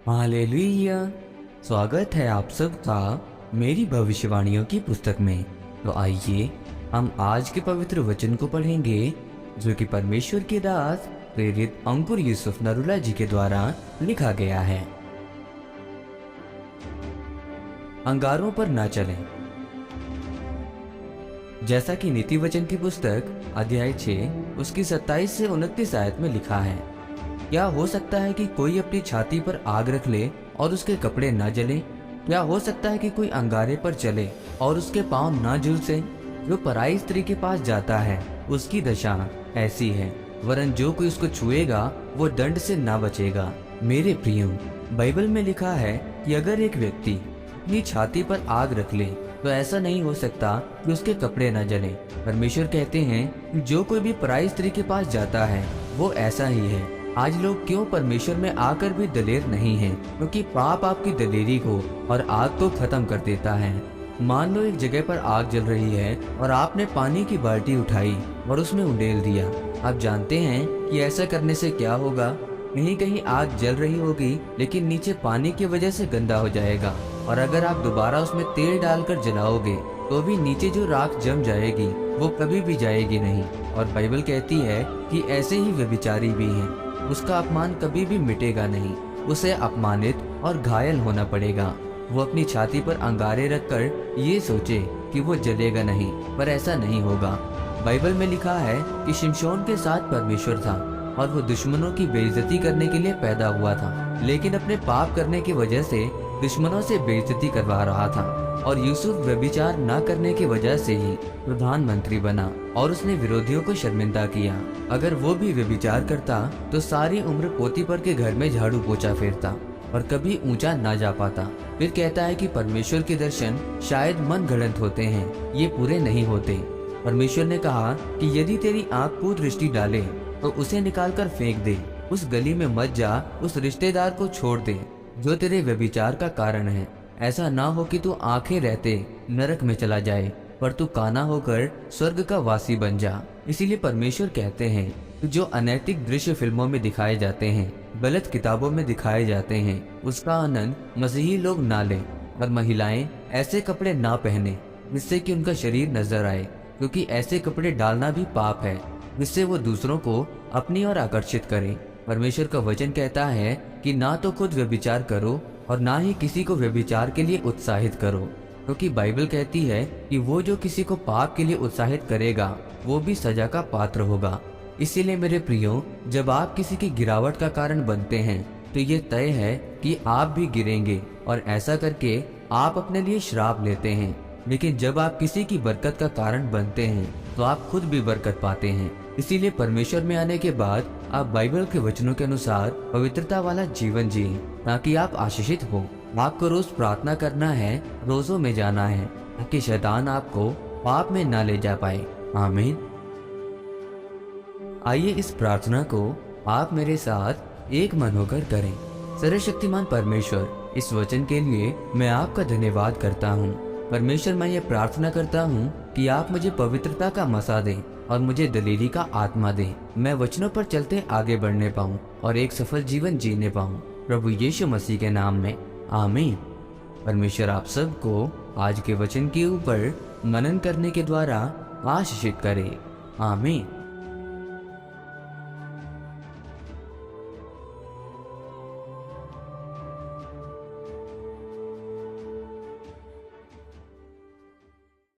Hallelujah. स्वागत है आप सबका मेरी भविष्यवाणियों की पुस्तक में। तो आइए हम आज के पवित्र वचन को पढ़ेंगे जो कि परमेश्वर के दास प्रेरित अंकुर यूसुफ नरूला जी के द्वारा लिखा गया है। अंगारों पर ना चलें। जैसा कि नीति वचन की पुस्तक अध्याय 6 उसकी 27 से 29 आयत में लिखा है, क्या हो सकता है कि कोई अपनी छाती पर आग रख ले और उसके कपड़े न जले? क्या हो सकता है कि कोई अंगारे पर चले और उसके पांव न झुलसे? जो पराई स्त्री के पास जाता है उसकी दशा ऐसी है, वरन जो कोई उसको छुएगा वो दंड से न बचेगा। मेरे प्रियो, बाइबल में लिखा है कि अगर एक व्यक्ति अपनी छाती पर आग रख ले तो ऐसा नहीं हो सकता कि उसके कपड़े न जले। परमेश्वर कहते हैं कि जो कोई भी पराई स्त्री के पास जाता है वो ऐसा ही है। आज लोग क्यों परमेश्वर में आकर भी दलेर नहीं हैं? क्योंकि पाप आपकी दलेरी को और आग को खत्म कर देता है। मान लो एक जगह पर आग जल रही है और आपने पानी की बाल्टी उठाई और उसमें उंडेल दिया। आप जानते हैं कि ऐसा करने से क्या होगा? कहीं कहीं आग जल रही होगी लेकिन नीचे पानी की वजह से गंदा हो जाएगा, और अगर आप दोबारा उसमें तेल डालकर जलाओगे तो भी नीचे जो राख जम जाएगी वो कभी भी जाएगी नहीं। और बाइबल कहती है कि ऐसे ही व्यभिचारी भी हैं, उसका अपमान कभी भी मिटेगा नहीं, उसे अपमानित और घायल होना पड़ेगा। वो अपनी छाती पर अंगारे रखकर ये सोचे कि वो जलेगा नहीं, पर ऐसा नहीं होगा। बाइबल में लिखा है कि शिमशोन के साथ परमेश्वर था और वो दुश्मनों की बेइज्जती करने के लिए पैदा हुआ था, लेकिन अपने पाप करने की वजह से दुश्मनों से बेइज्जती करवा रहा था। और यूसुफ व्यभिचार न करने की वजह से ही प्रधानमंत्री बना और उसने विरोधियों को शर्मिंदा किया। अगर वो भी व्यभिचार करता तो सारी उम्र पोतीपर के घर में झाड़ू पोछा फेरता और कभी ऊंचा ना जा पाता। फिर कहता है कि परमेश्वर के दर्शन शायद मन गढ़ंत होते हैं, ये पूरे नहीं होते। परमेश्वर ने कहा कि यदि तेरी आंख को दृष्टि डाले तो उसे निकाल कर फेंक दे, उस गली में मत जा, उस रिश्तेदार को छोड़ दे जो तेरे व्यभिचार का कारण है। ऐसा ना हो कि तू आंखें रहते नरक में चला जाए, पर तू काना होकर स्वर्ग का वासी बन जा। इसीलिए परमेश्वर कहते हैं कि जो अनैतिक दृश्य फिल्मों में दिखाए जाते हैं, गलत किताबों में दिखाए जाते हैं, उसका आनंद मसीही लोग ना लें। और महिलाएं ऐसे कपड़े ना पहने जिससे कि उनका शरीर नजर आए, क्योंकि ऐसे कपड़े डालना भी पाप है, जिससे वो दूसरों को अपनी ओर आकर्षित करें। परमेश्वर का वचन कहता है कि ना तो खुद व्यभिचार करो और ना ही किसी को व्यभिचार के लिए उत्साहित करो, क्योंकि बाइबल कहती है कि वो जो किसी को पाप के लिए उत्साहित करेगा वो भी सजा का पात्र होगा। इसीलिए मेरे प्रियो, जब आप किसी की गिरावट का कारण बनते हैं तो ये तय है कि आप भी गिरेंगे, और ऐसा करके आप अपने लिए श्राप लेते हैं। लेकिन जब आप किसी की बरकत का कारण बनते हैं तो आप खुद भी बरकत पाते हैं। इसीलिए परमेश्वर में आने के बाद आप बाइबल के वचनों के अनुसार पवित्रता वाला जीवन जिए, ताकि आप आशीषित हो। आपको रोज प्रार्थना करना है, रोजों में जाना है, ताकि शैतान आपको पाप में ना ले जा पाए। आमीन। आइए इस प्रार्थना को आप मेरे साथ एक मन होकर करें। सर्वशक्तिमान परमेश्वर, इस वचन के लिए मैं आपका धन्यवाद करता हूँ। परमेश्वर, मैं ये प्रार्थना करता हूँ कि आप मुझे पवित्रता का मसा दें और मुझे दलेरी का आत्मा दें। मैं वचनों पर चलते आगे बढ़ने पाऊँ और एक सफल जीवन जीने पाऊँ, प्रभु यीशु मसीह के नाम में, आमीन। परमेश्वर आप सबको आज के वचन के ऊपर मनन करने के द्वारा आशीषित करे, आमीन।